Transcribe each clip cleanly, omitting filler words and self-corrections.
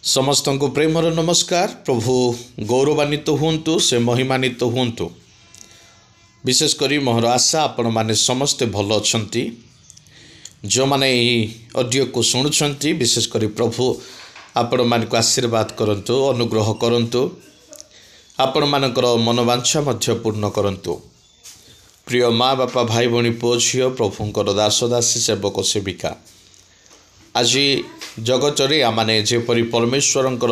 समस्त को प्रेमर नमस्कार। प्रभु गौरवान्वित हुंतु, से महिमान्वित हुंतु। विशेषकर मोहर आशा आपण माने समस्ते भल अच्छी। जो माने ऑडियो को शुणुंट विशेषकर प्रभु आपण मान को आशीर्वाद करंतु, अनुग्रह करंतु, आपण मानकर मनोवांछा मध्य पूर्ण करंतु। प्रिय माँ बापा भाई भौणी पुओ झील प्रभुंकर दास दासी सेवक सेविका आज जगत रे आमाने जेपरि परमेश्वरंकर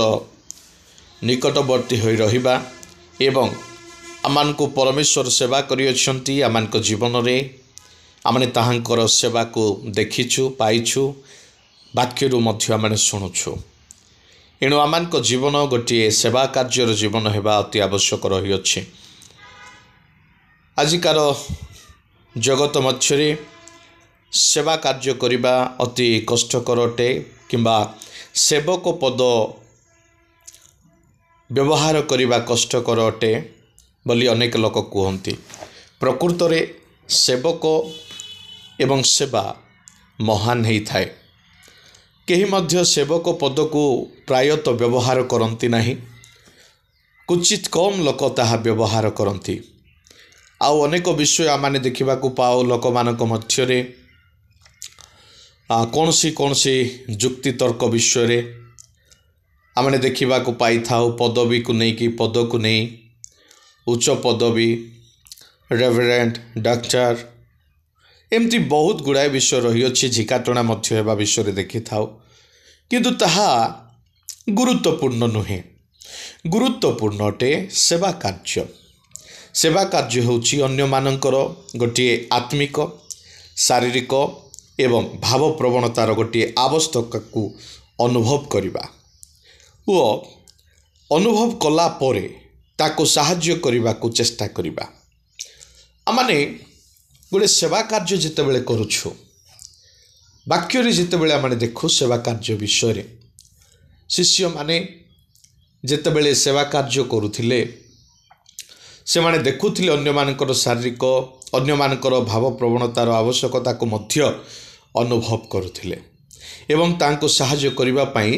निकटवर्ती होई रहिबा एवं आमान को परमेश्वर सेवा करियछंती। आमान को जीवन रे आमाने ताहांकर सेवा को देखिछु, पाइछु, वाक्यरु मध्य आमाने शुणुछु। एणु आमान को जीवन गोटे सेवा कार्यर जीवन हेबा अति आवश्यक रहिअछि। आजिकार जगत मध्यरे सेवा कार्य करिबा अति कष्टकर अटे, किंबा सेवक पद व्यवहार करिबा कष्टकर अटे बोली अनेक लोक कहते। प्रकृत रे सेवक एवं सेवा महान ही थाए। केही मध्य सेवक पद को प्रायत व्यवहार करती नहीं, कुचित कम लोक ताहा व्यवहार करती। आउ अनेक विषय आमाने देखिबा को पाओ लोक मानक मध्यरे कौनसी जुक्ति तर्क विषय रे आमने देखा पाई थाउ। पदवी को नहीं कि पद को नहीं उच्च पदवी, रेवरेंट, डॉक्टर, एमती बहुत गुड़ाए विषय रही झिकाटणा मध्य हेबा विषय देखि थाउ, किंतु ताहा गुरुत्वपूर्ण नुहे। गुरुत्वपूर्ण अटे सेवा कार्य। सेवा कार्य होची अन्य मानकर गोटे आत्मिक, शारीरिक एवं भाव प्रवणतार गोटे आवश्यकता को अनुभव करिबा ओ अनुभव कला परे ताको साहाय्य करिबा को चेष्टा करिबा। आमाने गोटे सेवा कार्य जितेबेले करूछु, वाक्य रे जितेबेले आमाने देखु सेवा कार्य विषय रे शिष्य माने जितेबेले सेवा कार्य करुथिले से माने देखुथिले अन्य मानकर शारीरिक, अन्य मानकर भाव प्रवणतार आवश्यकता को मध्य अनुभव करुथिले एवं तांको साहाय्य करिबा पई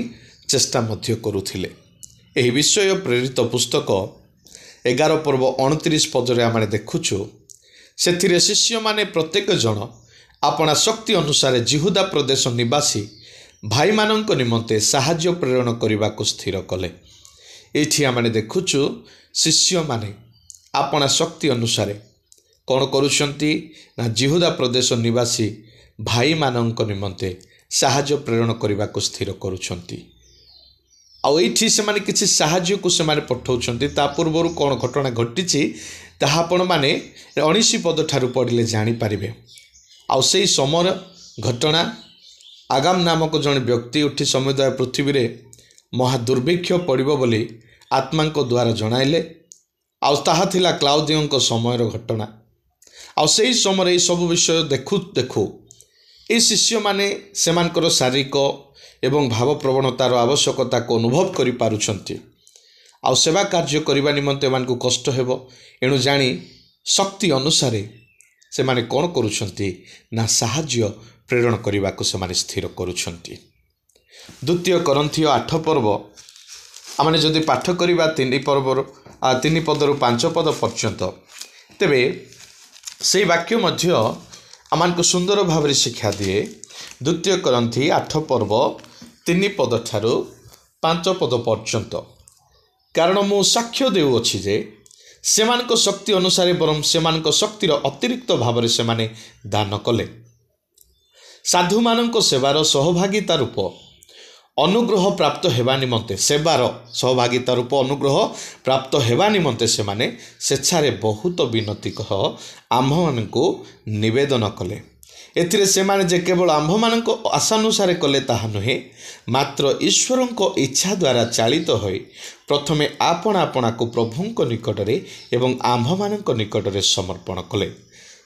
चेष्टा मध्य करुथिले। एही विषय प्रेरित पुस्तक 11 पर्व 29 पदरे आमाने देखुछु। सेथिरे शिष्य माने प्रत्येक जन अपना शक्ति अनुसार जिहुदा प्रदेश निवासी भाई मानक निमंते साहाय्य प्रेरण करने को स्थिर कले। एठी आमाने देखुछु शिष्य माने अपना शक्ति अनुसार कौन करुछंती ना जिहुदा प्रदेश निवासी भाई मानक निमंते साहाय्य प्रेरण करने को स्थिर करुछंती। आउ एठी से माने किछि साहाय्य को से माने पठाउछंती। ता पूर्वरु कौन घटना घटिछि ताहा आपण माने 19 पद ठारू पढ़िले जानि पारिबे। आउ सेही समय घटना आगाम नामक जन व्यक्ति उठी समुदाय पृथ्वी रे महा दुर्भिक्ष पड़िबो बोली आत्मा को द्वारा जणाइले। आउ ताहा थिला क्लाउदियों समयर घटना। आउ सेही समय ए सब विषय देखु देखु ए शिष्य माने सेमानकर शारीरिक एवं भाव प्रवणतार आवश्यकता को अनुभव करि पारुछंती। आउ सेवा कार्य करबा निमंते मानकु कष्ट हेबो, एणु जानी शक्ति अनुसार से माने कोन करुछंती ना साहाय्य प्रेरण करबा को से माने स्थिर करुछंती। द्वितीय कोरिन्थीय 8 पर्व आमने जदि पाठ करिबा 3 पर्वर 3 पदरु 5 पद पर्यंत, तेबे से वाक्य मध्य आमान को सुंदर भाव शिक्षा दिए। द्वितीय कोरिन्थी 8 पर्व 3 पद ठारू 5 पद पर्यंत। कारण मु साक्ष्य देउछि जे सेमानक शक्ति अनुसार बरम सेमानक शक्तिर अतिरिक्त भाव से माने दान कले। साधु मानक सेवार सहभागिता रूप अनुग्रह प्राप्त हेबा निमंते, सेवार सहभागिता रूप अनुग्रह प्राप्त हेबा निमंते से माने स्वेच्छारे बहुत विनती कह आम्भ मानकु निवेदन कले। एथिरे से माने जे केवल आम्भ मानक आशानुसार कले ताहा नुहे, मात्र ईश्वरंक इच्छा द्वारा चालित होई प्रथमे आपना आपना को प्रभुंक निकटरे एवं आम्भ मानक निकटरे समर्पण कले।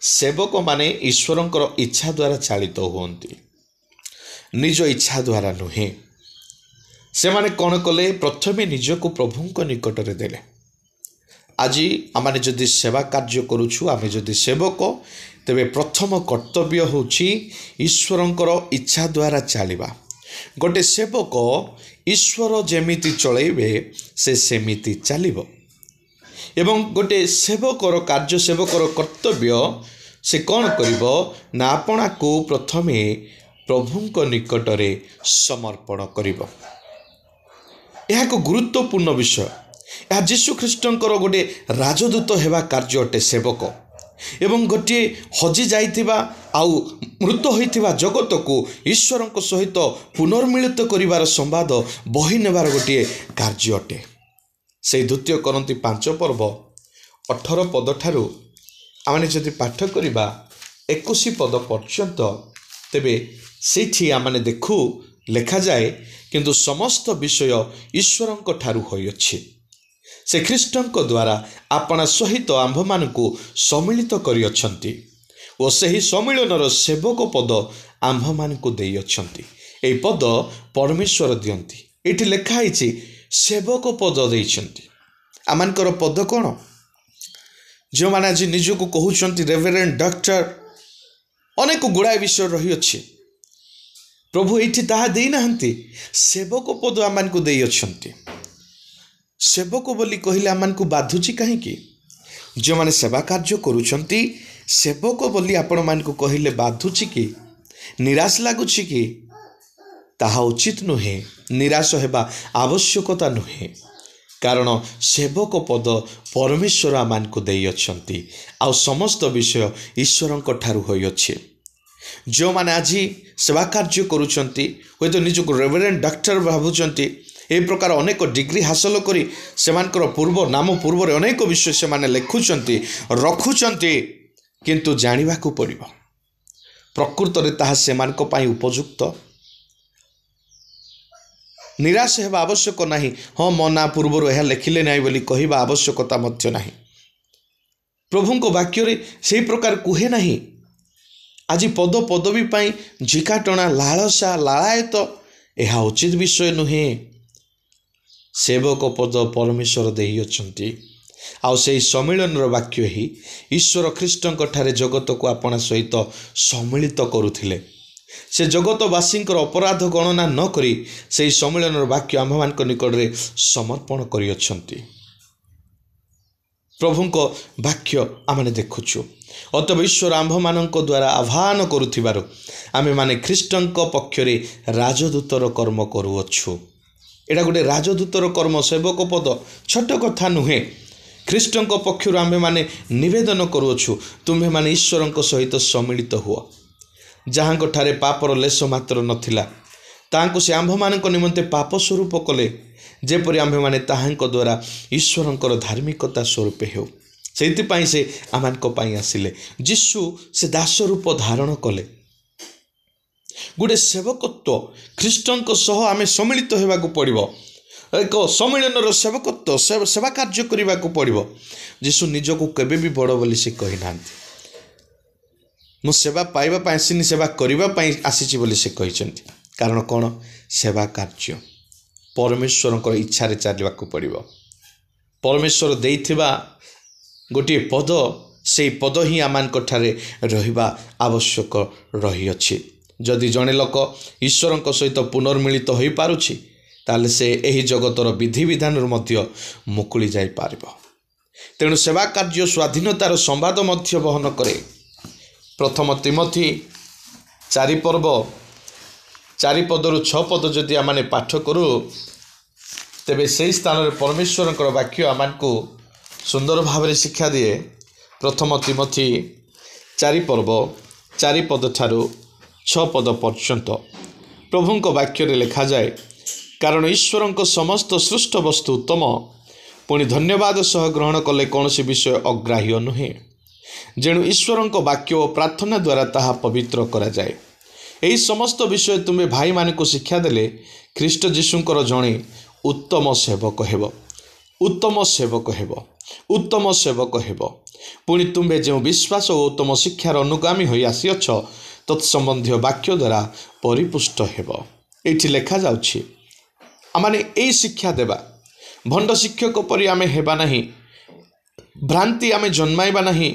सेवक माने ईश्वरंकर इच्छा द्वारा चालित होंती, निज इच्छा द्वारा नुहे। से माने कौन कले प्रथमे निजको प्रभुंक निकटरे देले। आज आम जदि सेवा कार्य करुछु, आम जदि सेवक, तेबे प्रथम कर्तव्य होछि ईश्वरंकर इच्छा द्वारा चलिबा। गोटे सेवक ईश्वर जेमिति चलैबे से सेमिति चलिबो एवं गोटे सेवकर कार्य सेवकर कर्तव्य से कौन करिबो ना आपना को प्रथमे प्रभुंक निकटरे समर्पण करिबो। यह एक गुरुत्वपूर्ण विषय। यह जीशु ख्रीष्टंकर गोटे राजदूत हेबा कार्य अटे सेवक एवं गोटे हजि जाइथिबा आउ मृत होइथिबा जगत को ईश्वर सहित पुनर्मिलित करिवार संवाद बही नेबार गोटे कार्य अटे। से द्वितीय करंती 5 पर्व 18 पद ठारू आमने जदि पाठ करिबा 21 पद पर्यंत तेबे सेठी आमने देखु लेखा जाए किंतु समस्त विषय ईश्वरंक ठारू होइअछि। से ख्रीष्टंक द्वारा आपना सहित आंभ मानकु सम्मिलित करिअछंती ओ सेही सम्मिलनर सेवक पद आंभ मानकु देई अछंती। एई पद परमेश्वर दियंती। एठी लेखा आइछि सेवक पद देइछंती। आमानकर पद कोन जो माने आज निजको कहउछंती रेवरेंड डॉक्टर अनेक गुड़ाए विषय रही अच्छे। प्रभु एठी ताहा देई नाहंती सेवक पद आमानकु देई अछंती। सेवक बोली कहिले आमानकु बाधुची काहे कि जो माने सेवा कार्य करूछंती सेवक बोली आपण मानकु कहिले बाधुची कि निराश लागुची कि ताहा उचित नुहे। निराश हेबा आवश्यकता नुहे कारण सेवक पद परमेश्वर आमानकु देई अछंती आ समस्त विषय ईश्वरंक ठारू होई अछि। जो माने आज सेवा कार्य करूछंती होय तो निजको रेवरेंड डॉक्टर भाबुछंती ए प्रकार अनेक डिग्री हासिल करी सेमानकर पूर्व नाम पूर्व रे अनेक विषय से माने लेखुछंती रखुछंती किंतु जानिबाकू पड़िबो प्रकृत रे ताहा सेमानक पई उपयुक्त। निराश हेबा आवश्यक नाही। हाँ मो ना पूर्व यह लिखिले ना बोली कहवा आवश्यकता मध्य नाही। प्रभुंक वाक्य रे सेही प्रकार कुहे नाही। आज पद पदवी पाई झिकाटणा लालसा लालायत यह उचित विषय नुहे। सेवक पद परमेश्वर देई अछंती आउ से सम्मिलन वाक्य ही ईश्वर ख्रीष्टंक ठारे जगत को आपना सहित सम्मिलित करुथिले। से जगतवासी अपराध गणना न करी से सम्मिलन वाक्य आम्भमान निकट में समर्पण करिअछंती। प्रभुंक वाक्य आमने देखुछु। अतएव ईश्वर आम्भमान द्वारा आह्वान करुथिबारु आमे माने ख्रीष्टंक पक्षरे राजदूतर कर्म करुअछु। एटा गोटे राजदूतर कर्म सेवक पद छोट कथा नुहे। ख्रीष्टंक पक्षरु आमे माने निवेदन करुअछु तुम्हे माने ईश्वरंक सहित सम्मिलित हुआ। जहांक ठारे पापर लेश मात्र नथिला तांको से आम्भमानक निमंते पाप स्वरूप कले जेपरि आम्भे माने ताहांक द्वारा ईश्वरंकर धार्मिकता स्वरूप हेउ। सेइतिपाई से आमानक पाई आसिले। जीशु से दास रूप धारण कले। गोटे सेवकत्व ख्रीष्टंक सह आमे सम्मिलित हेबाकू पड़िबो। एक सम्मिलनर सेवकत्व सेवा कार्य करिबाकू पड़िबो। जीशु निजको केबे भी बड़ बोली से कहि नांती। मु सेवा पाइबा पाई आसिनी सेवा करिबा पाई आसीची बोली से कहिसंती। कारण कोन सेवा कार्य परमेश्वरंकर इच्छा रे चलिबाकू पड़िबो। परमेश्वर देइथिबा गोटे पद से पद ही आमानक ठारे रहिबा आवश्यक रही अछि। जदि जने लोक ईश्वरंक सहित पुनर्मिलित होई पारुछि ताले से एही जगतर विधि विधान मध्य मुकुली जाई पारिबो। तेणु सेवा कार्य स्वाधीनतार संवाद मध्य बहन करे। प्रथम तिमोथी 4 पर्व 4 पदरु 6 पद जदि आमाने पाठ करू तेबे से स्थान रे परमेश्वरंकर वाक्य आमानकु सुंदर भाव शिक्षा दिए। प्रथम तिमोथी 4 पर्व 4 पद ठारू 6 पद पर्यंत प्रभुंक वाक्य रे लिखा जाए कारण ईश्वरंक समस्त सृष्ट वस्तु उत्तम पुणी धन्यवाद सह ग्रहण कले कौन विषय अग्राह्य नुहे। जेणु ईश्वरंक वाक्य और प्रार्थना द्वारा ताहा पवित्र करा जाए। एही समस्त विषय तुम्हें भाई मान को शिक्षा देले ख्रीष्ट जीशुंकर जणे उत्तम सेवक हेब। उत्तम सेवक हेब। उत्तम सेवक हेब। पुणी तुम्हें जो विश्वास और उत्तम शिक्षार अनुगामी होई आसीअछ तत्संबंधी वाक्य द्वारा परिपुष्ट हेब। एठी लेखा जाउछि आमाने एई शिक्षा देबा भंड शिक्षक परि आमे हेबा नाही। भ्रांति आमे जन्माइबा नाही।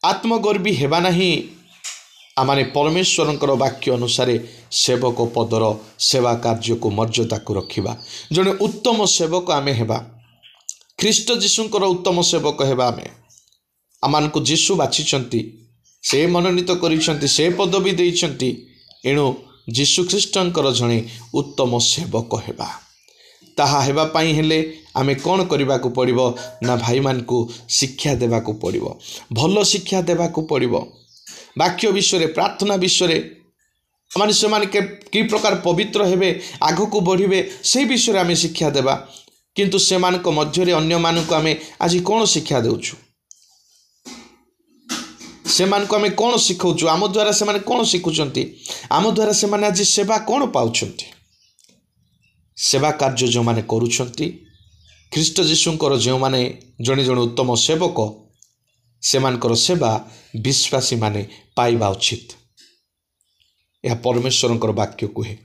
आत्मगर्वी हेबा नाही। आमाने परमेश्वरंकर वाक्य अनुसार सेवक पदर सेवा कार्य को मर्यादा को रखिबा। जने उत्तम सेवक आमे हेबा, ख्रीष्ट जीशुंकर उत्तम सेवक हेबा। आमान को जीशु बाछिचंती, से मनोनीत करिसंती, से पदवी देइसंती। एणु जीशु ख्रीष्टंकर जणे उत्तम सेवक हेबा। ताहा हेबा पाई हेले आमे कोन करिबा को पड़िबो ना भाई मान को शिक्षा देबा को पड़िबो, भल शिक्षा देबा को पड़िबो। वाक्य विषय प्रार्थना विषय माने से माने कि प्रकार पवित्र हेबे आगो को बढ़िबे से विषय आमे शिक्षा देबा। किंतु से मानक मध्यरे अन्य मानक आमे आज कोन शिक्षा देउछु, से मानक आमे कोन सिखौछु, आम द्वारा से माने कोन शिखुचंती, आम द्वारा से माने आज सेवा कोन पाउछंती। सेवा कार्य जो माने करूछंती ख्रीष्ट जीशुंकर जो माने जणे जणे उत्तम सेवक से मानकर सेवा विश्वासी माने पाइबा उचित। यह परमेश्वरंकर वाक्य कहे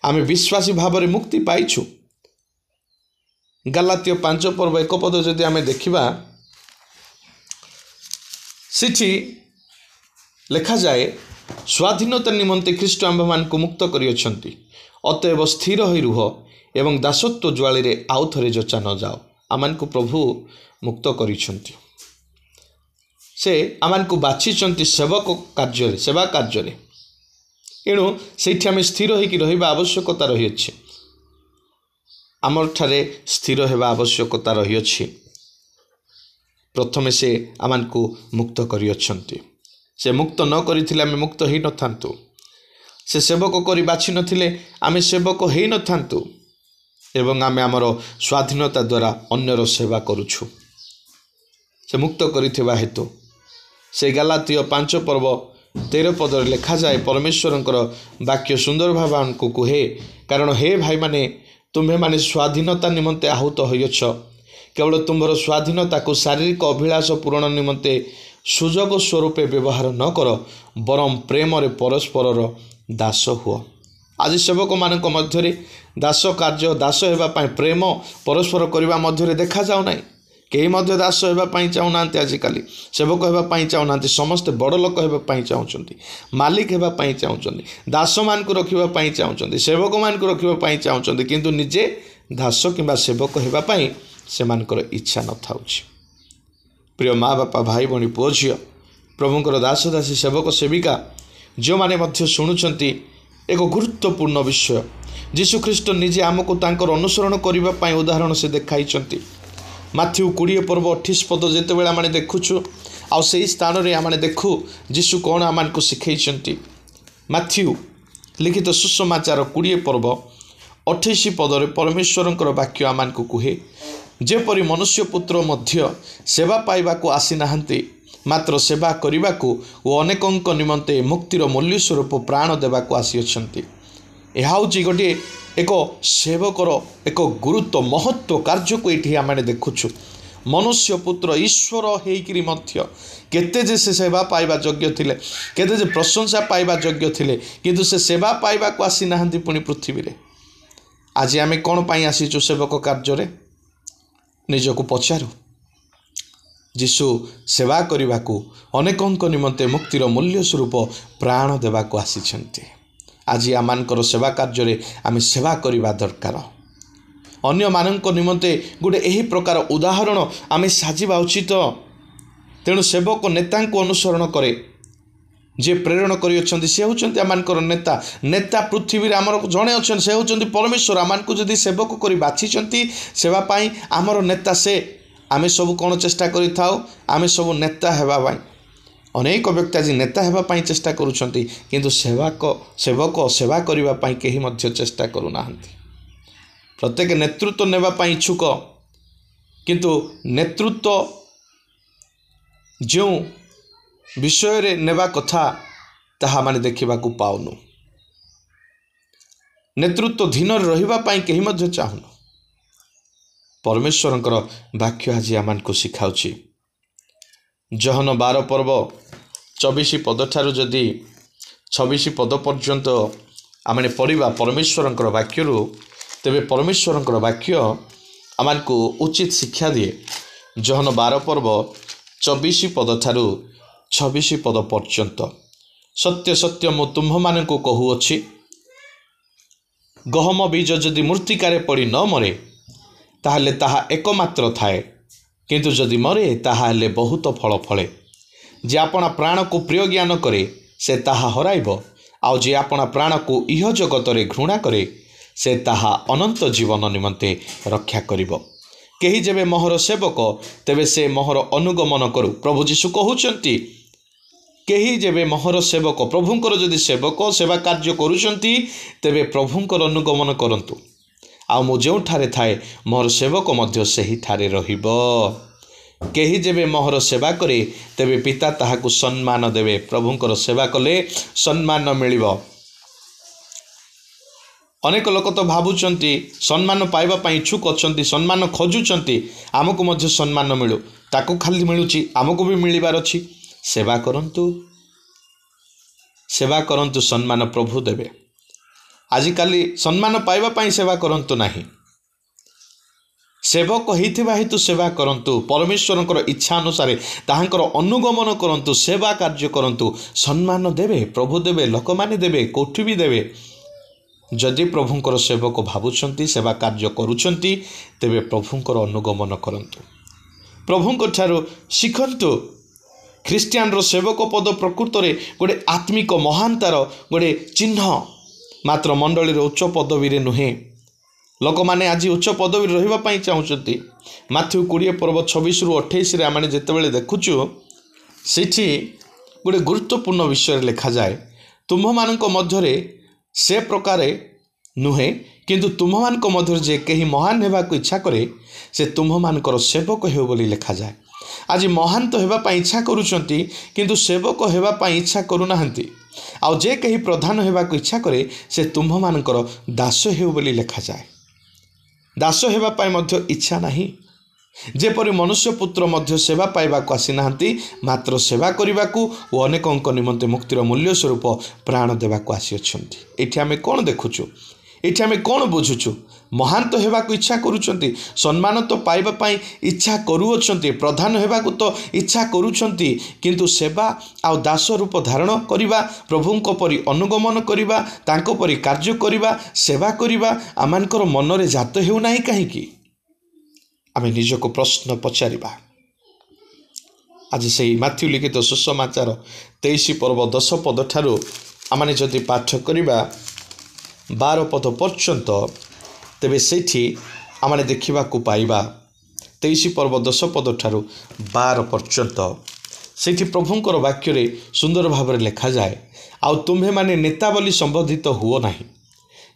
आमे विश्वासी भाव में मुक्ति पाइछु। गलातीय 5 पर्व 1 पद जदि आमे देखिबा सिठी लेखा जाए स्वाधीनता निमंते ख्रीष्ट आंभ मान को मुक्त करियछंती, अतएव स्थिर होई रुह एवं दासत्व ज्वाली रे आउ थरे जोचा न जाओ। आमान को प्रभु मुक्त करिछंती, से आमान को बाछिचंती सेवक कार्य सेवा कार्य। एणु सेठी आमे स्थिर होइकी रहिबा आवश्यकता रही अछि। आमर ठारे स्थिर हेबा आवश्यकता रही अछि। प्रथमे से आमान को मुक्त करियछंती, से मुक्त न करिथिले आमे मुक्त हेइ न थांतु, से सेवक करी बाछि नथिले आमे सेवक हेइ न थांतु। एवं आमे आमर स्वाधीनता द्वारा अन्यर सेवा करूछु। से मुक्त करिथिबा हेतु से गलातीय 5 पर्व 13 पद लिखा जाए परमेश्वरंकर वाक्य सुंदर भाव हमको कहे, कारण हे भाई माने तुम्हें माने स्वाधीनता निमंते आहूत होइछ, केवल तुम्हार स्वाधीनता को शारीरिक अभिलाष पूरण निमंते सुजोग स्वरूप व्यवहार न कर, बरम प्रेम रे परस्पर दास हुआ। आज सेवक मानक मध्यरे दास कार्य दास हेबा पाई प्रेम परस्पर करबा मध्यरे देखा जाउ नाही। केही मध्य दास हेबा पाई चाहू नांती, आजिकाली सेवक हेबा पाई चाहू नांती, समस्त बड़ लोक हेबा पाई चाहूचंती, मालिक हेबा पाई चाहूचंती, दास मान को रखिबा पाई चाहूचंती, सेवक मान को रखिबा पाई चाहूचंती, किंतु निजे दास किंबा सेवक हेबा पाई से मानकर इच्छा न थाउछि। प्रिय माँ बापा भाई भणी पुओ झियो प्रभुंकर दास दासी सेवक सेविका जो माने मध्य शुणुचंती एक गुरुत्वपूर्ण विषय जीशु ख्रीष्ट निजे आमको तांकर अनुसरण करबा पाई उदाहरण से देखाइचंती। माथ्यू 20 पर्व 28 पद जेतेबेला माने देखुछु आ सेही स्थान रे आमाने देखु जीशु कोन आमान को सिखैचंती। माथ्यू लिखित सुसमाचार 20 पर्व 28 पद रे परमेश्वरंकर वाक्य आमान को कहे, जेपरि मनुष्य पुत्र मध्य सेवा पाइबा को आसी नाहंती, मात्र सेवा करने को और अनेकों निमंते मुक्तिर मूल्य स्वरूप प्राण देवा को आसीअछंती। यह हूँ गोटे एक सेवकर एक गुरुत्व महत्व कार्य को ये आम देखुछु। मनुष्य पुत्र ईश्वर होइकरी मध्य केते जे से सेवा पाइबा योग्य थिले, केते जे प्रशंसा पाइबा योग्य थिले, किंतु से सेवा पाइबा को आसी नाहंती पुणी पृथ्वी रे। आज आमे कोन पाई आसीचु सेवक कार्य रे? निजको पचारू। जीशु सेवा करने को अनेकों निमंते मुक्तिर मूल्य स्वरूप प्राण देवा को आसीछंती। आज आमानकर सेवा कार्य रे आमे सेवा करबा दरकार। अन्य मानक निमंते गोटे यही प्रकार उदाहरण आमे साजिबा उचित। तेणु सेवक नेता को अनुसरण करे, जे प्रेरण करियछंती से होचंती आमानकर नेता। नेता पृथ्वी रे आमर जणे अछन, से होचंती परमेश्वर। आमानको जदि सेवक करी बाछिचंती सेवा पाई आमर नेता से। आमे सब कौन चेष्टा करि थाउ, आमे सब नेता हेबा पाई। अनेक व्यक्ति आज नेता हेबा पाई चेष्टा करूछंती, किंतु सेवक सेवा करिबा पाई केही मध्य चेष्टा करू नाहंती। प्रत्येक नेतृत्व नेबा पाई इच्छुक, किंतु नेतृत्व जो विषय रे नेबा कथा ताहा माने देखिबा को पाउनु। नेतृत्व धीन रहिबा पाई केही मध्य चाहुनु। परमेश्वरंकर वाक्य आज आमान को शिखाउछि। जहन 12 पर्व 24 पद ठारू जदि 26 पद पर्यंत आमने पढ़िबा परमेश्वरंकर वाक्यरू, तेबे परमेश्वरंकर वाक्य आमान को उचित शिक्षा दिए। जहन 12 पर्व 24 पद ठारू 26 पद पर्यंत सत्य सत्य मु तुम्भमानंकु कहुअछि गहम बीज जदि मूर्तिकारे पड़ी न मरे ताहले ताहा एकमात्र थाए किंतु जदि मरे ताहाले बहुत फल फले। जे आपणा प्राण को प्रिय ज्ञान करे से ताहा हराइब आउ जे आपणा प्राण को इह जगत रे घृणा करे से ताहा अनंत जीवन निमंते रक्षा करिब। केही जेबे मोहर सेवक तेबे से मोहर अनुगमन करू। प्रभु जीशु कहउचंती केही जेबे मोहर सेवक प्रभुंकर जदि सेवक सेवा कार्य करूचंती तेबे प्रभुंकर अनुगमन करंतु आ मु जोठारे थाए मोहर सेवक मध्य सही ठारे रहिबो। केही जेबे मोहर सेवा करे तेबे पिता ताहाकु सम्मान देवे। प्रभुंकर सेवा कले सम्मान मिलिबो। अनेक लोक तो भावुचंती सम्मान पाइबा पई इच्छुक अछंती सम्मान खोजुचंती आमको मध्य सम्मान मिलू ताकू खाली मिलुची आमको भी मिलिबार अछि। सेवा करंतु सम्मान प्रभु देवे। आजिकाली सम्मान पाइबा पई सेवा करंतु नाही सेवक होइथिबा हेतु सेवा करंतु परमेश्वरंकर इच्छा अनुसार ताहांकर अनुगमन करंतु सेवा कार्य करंतु सम्मान देवे प्रभु देवे लोक माने देवे कोठी भी देवे। जदि प्रभुंकर सेवक भावुचंती सेवा कार्य करूचंती तेबे प्रभुंकर अनुगमन करंतु प्रभुंकर ठारू शिखंतु। ख्रिस्टियान रो सेवक पद प्रकृत रे गोटे आत्मिक महानतार गोटे चिन्ह मात्र मंडली रो उच्च पदवी रे नुहे। लोक माने आज उच्च पदवी रहिबा पई चाहुचंती। माथ्यू 20 पर्व 26 रु 28 रे आमाने जेतेबेले देखुचु सेठी गोटे गुरुत्वपूर्ण विषय लिखा जाए तुम मानक मध्यरे से प्रकारे नुहे किंतु तुम मानक मध्य जे कहीं महान हेबाकु इच्छा करे से तुम मानकर सेवक हेउ बोली लिखा जाए। आज महान तो हेबा पई इच्छा करूचंती किंतु सेवक हेबा पई इच्छा करूनाहंती। आउ जे कहीं प्रधान हेबाकु इच्छा करे से तुम मानकर दास हेउ बोली लिखा जाए। दास हेबा पई मध्य इच्छा नाही। जेपरि मनुष्य पुत्र मध्य सेवा पाइबाकु आसी नाहंती मात्र सेवा करिबाकु ओ अनेकंक निमंते मुक्तिर मूल्य स्वरूप प्राण देबाकु आसी अछंती। एठी आमे कोन देखुचु एठी आमे कोन बुझुचु महान तो हेबाकु इच्छा करूचंती सम्मान तो पाइबा पई इच्छा करूअछंती प्रधान हेबाकु तो इच्छा करूचंती किंतु सेवा आ दास रूप धारण करिबा प्रभुंक परि अनुगमन करिबा तांको परि कार्य करिबा सेवा करिबा आमानकर मनरे जात हेउ नाही काहेकि आमे निजको प्रश्न पचारिबा। आज से माथ्यू लिखित सुसमाचार 23 पर्व 10 पद ठारू आमाने जदि पाठ करिबा 12 पद पर्यंत तेबे सेठी आमाने देखिबा को पाइबा 23 पर्व 10 पद ठारू 12 पर्यंत सेठी प्रभुंकर वाक्य रे सुंदर भाव लिखा जाए आउ तुम्हे माने नेता बोली संबोधित हुओ नाही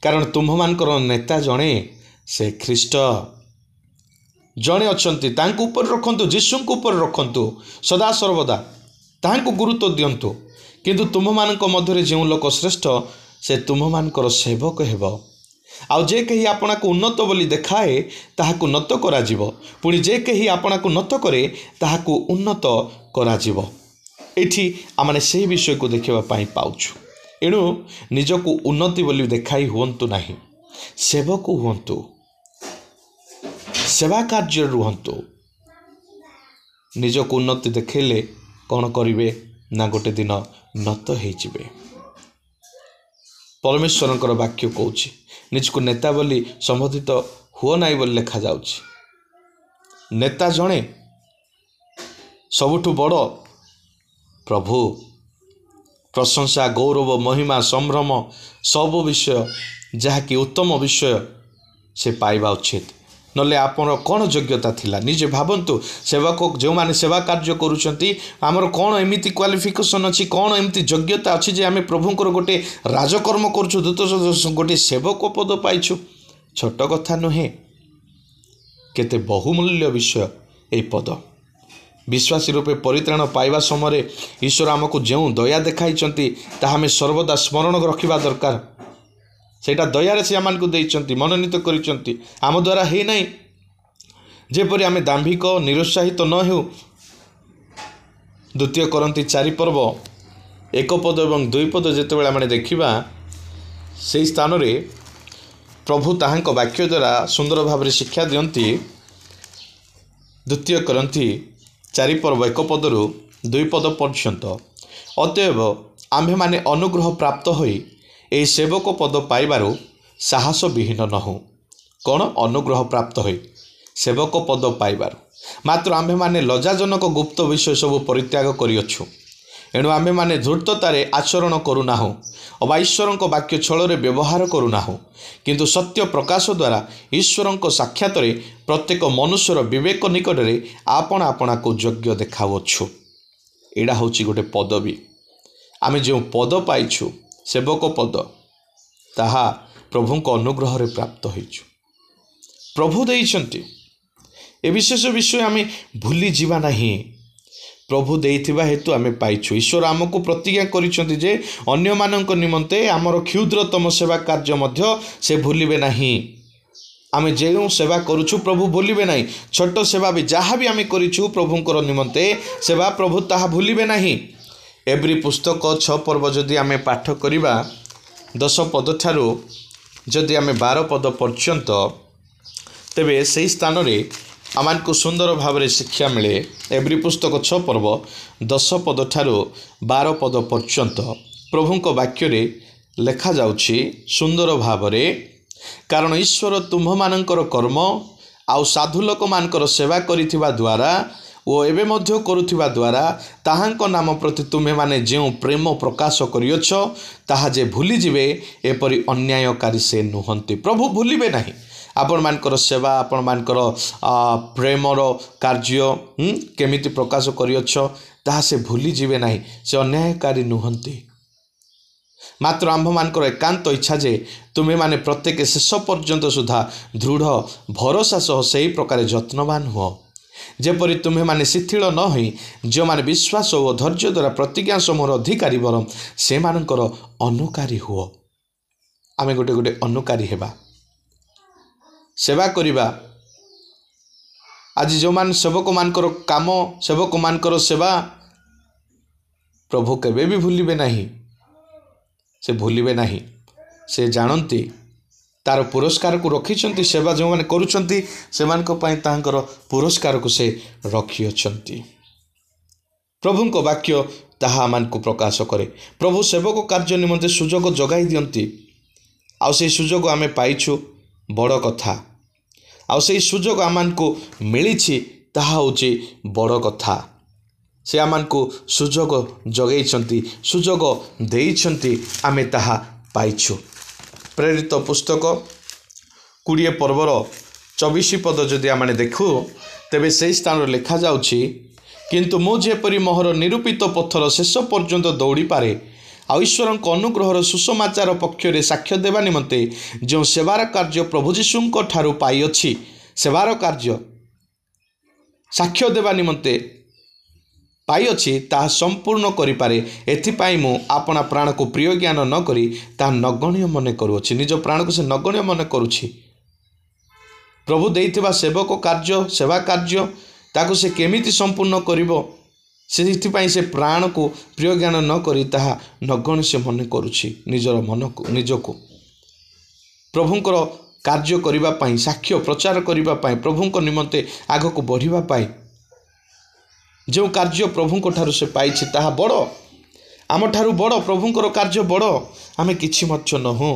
कारण तुम्ह मानकर नेता जणे से ख्रीष्ट जणे अछंती तांको ऊपर रखंतु जीशुंको ऊपर रखंतु सदा सर्वदा तांको गुरुत्व दियंतु किंतु तुम मानक मध्यरे जे लोक श्रेष्ठ से तुम मानकर सेवक हेबो। आउ जे कही आपना को उन्नत बोली देखाए ताहाकु नत करा जिवो पुणी जे कही आपना को नत करे ताहाकु उन्नत करा जिवो। एठी आमाने सेही विषय को देखिबा पाई पाउछु। एणु निजको उन्नति बोली देखाई हुंतु नाही सेवक हुंतु सेवा कार्य रुहंतु। निजको उन्नति देखेले कौन करिवे ना गोटे दिन नत होइजिबे। परमेश्वरंकर वाक्य कहूछि निजको नेता बोली संबोधित हुओ नाई बोली लिखा जाउछि। नेता जणे सबुठु बड़ प्रभु प्रशंसा गौरव महिमा संभ्रम सब विषय जहाँकि उत्तम विषय से पाइबा उचित नले आपन कौन योग्यता थिला निजे भावंतु। सेवक जो माने सेवा कार्य करूचंती आमर कौन एमिति क्वालिफिकेशन अछि कौन एमिति योग्यता अछि जे आमे प्रभुंकर गोटे राजकर्म करछु दूत गोटे सेवक पद पाइछु छोट कथा नुहे केते बहुमूल्य विषय ए पद। विश्वासी रूपे परित्राण पाइबा समय ईश्वर आमको जो दया देखाइचंती ताहा आमे सर्वदा स्मरण रखिबा दरकार। सेटा दयारे से आमान को देइचंती मनोनीत करिचंती आम द्वारा हे नाही जेपरि आमे दाम्भिक निरुत्साहित न हेउ। द्वितीय करंती 4 पर्व 1 पद एवं 2 पद जेतेबेले आमे देखिबा सेही स्थान रे प्रभु ताहांक वाक्य द्वारा सुंदर भाव रे शिक्षा दियंती। द्वितीय करंती 4 पर्व 1 पदरु 2 पद पर्यंत अतएव आम्भेमाने अनुग्रह प्राप्त होई एही सेवक पद पाइबारु साहस विहीन नहु। कौन अनुग्रह प्राप्त होई सेवक पद पाइबारु, मात्र आम्भेमाने लज्जाजनक गुप्त विषय सब परित्याग करिअछु। एणु आम्भेमाने धूर्ततारे आचरण करूनाहु अबा ईश्वरंक वाक्य छଳରେ व्यवहार करूनाहु, किंतु सत्य प्रकाश द्वारा ईश्वरंक साक्षातरे प्रत्येक मनुष्यर विवेक निकटरे आपण आपणा को योग्य देखाउछु। एडा होची गोटे पदवी। आमे जो पद पाइछु सेवक पद, ताहा प्रभुंक अनुग्रह रे प्राप्त होइछु। प्रभु देइछन्ति ए विशेष विषय आमे भूली जीवा नहीं। प्रभु देइथिबा हेतु आमे पाइछु। ईश्वर आमको प्रतिज्ञा करिसंति जे अन्य मानक निमंते आमर क्षुद्रतम सेवा कार्य मध्य से भूलिबे नहीं। आमे जे सेवा करूछु प्रभु भूलिबे नहीं। छोट सेवा भी जहाँ भी आमे करिछु प्रभुंकर निमंते सेवा प्रभु ताहा भूलिबे नहीं। एवरी पुस्तक 6 पर्व जदि आमे पाठ करिबा 10 पद ठारू जदि आमे 12 पद पर्यंत, तेबे से स्थान रे आमान को सुंदर भाव रे शिक्षा मिले। एवरी पुस्तक 6 पर्व 10 पद ठारू 12 पद पर्यंत प्रभुंक वाक्य रे लेखा जाउछि सुंदर भाव रे, कारण ईश्वर तुम्ह मानकर कर्म आउ साधु लोक मानकर सेवा करिथिबा द्वारा ओ एबे मध्य करुथिबा द्वारा ताहांक नाम प्रति तुम्हे माने जेउ प्रेम प्रकाश करियछ ताहा जे भूली जिवे एपरि अन्यायकारी से नुहंती। प्रभु भूलिबे नहीं। आपण मानकर सेवा, आपण मानकर प्रेमर कार्य केमिति प्रकाश करियछ ताहा से भूली जिवे नहीं। से अन्यायकारी नुहंती। मात्र आम्भ मानकर एकांत इच्छा जे तुम्हें माने प्रत्येक शेष पर्यंत सुधा दृढ़ भरोसा सह सही प्रकार जत्नवान हुओ, जेपरि तुम्हें माने शिथिल न होई जो माने विश्वास और धैर्य द्वारा प्रतिज्ञा समूहर अधिकारी बरम से मानकर अनुकारी हुओ। आमे गोटे गोटे अनुकारी हेबा, सेवा करिबा। आज जो मान सेवक मानकर काम, सेवक मानकर सेवा प्रभु केबे भी भूलिबे नहीं। से भूलिबे नहीं। से जानती तार पुरस्कार को रखिछंती। सेवा जो माने करूछंती सेमानक पई तांकर पुरस्कार को से रखिछंती। प्रभुंक वाक्य ताहा मान को प्रकाश करे। प्रभु सेवक कार्य निमंते सुजोग जगाई दियंती। आउ से सुजोग आमे पाइछु बड़ कथा। आउ से सुजोग आमान को मिलिछि ताहा होछि बड़ कथा। से आमान को सुजोग जगैछंती, सुजोग देइछंती, आमे ताहा पाइछु। प्रेरित पुस्तक 20 पर्वर 24 पद जदि आमे देखु, तेबे से स्थान लिखा जाउछि, किंतु मु जेपरि मोहर निरूपित पत्थर शेष पर्यंत दौड़ी पारे आ ईश्वरक अनुग्रहर सुसमाचार पक्षरे साक्ष्य देवा निमंते जो सेवार कार्य प्रभु जीशुंक ठारू पाई अछि, सेवार कार्य साक्ष्य देवा निमंते पाई अछि ताहा संपूर्ण करि पारे। एथिपाई मु आपना प्राण को प्रिय ज्ञान न करी ताहा नगण्य मन करूछि। निज प्राण को से नगण्य मन करूछि। प्रभु देइथिबा सेवक कार्य, सेवा कार्य ताको से केमिति संपूर्ण करिवो, सेथिपाई से प्राण को प्रिय ज्ञान न करी ताहा नगण्य से मन करूछि। निजर मन को, निजको प्रभुंकर कार्य करिबा पाई, साक्ष्य प्रचार करिबा पाई, प्रभुंक निमंते आगको बढ़िबा पाई जो कार्य प्रभुंक ठारू से पाइछि ताहा बड़, आम ठारू बड़। प्रभुंकर कार्य बड़, आमे किछि मध्य नहु,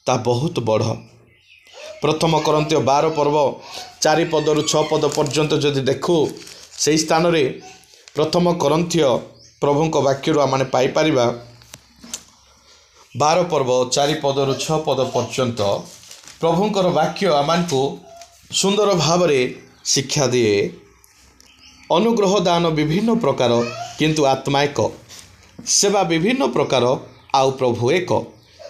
ता बहुत बड़। प्रथम करन्त्य 12 पर्व 4 पदरु 6 पद पर्यंत जदि देखु, से स्थान रे प्रथम करन्त्य प्रभुंक वाक्यरु आमे पाई परिबा 12 पर्व 4 पदरु 6 पद पर्यंत प्रभुंकर वाक्य आमानकु सुंदर भाव रे शिक्षा दिए। अनुग्रह दान विभिन्न प्रकार किंतु आत्मा एक, सेवा विभिन्न प्रकार आउ प्रभु एक,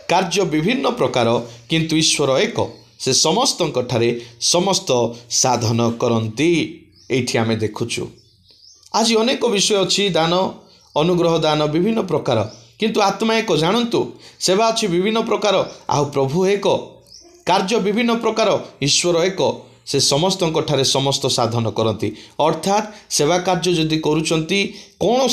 कार्य विभिन्न प्रकार किंतु ईश्वर एक, से समस्तंक ठारे समस्त साधन करंती। एठी आमे देखुछु आज अनेक विषय अछि, दान अनुग्रह दान विभिन्न प्रकार किंतु आत्मा एक। जानंतु सेवा अछि विभिन्न प्रकार आउ प्रभु एक, कार्य विभिन्न प्रकार ईश्वर एक, से समस्तंक ठारे समस्त साधन करती। अर्थात सेवा कार्य जदि करूचंती कौन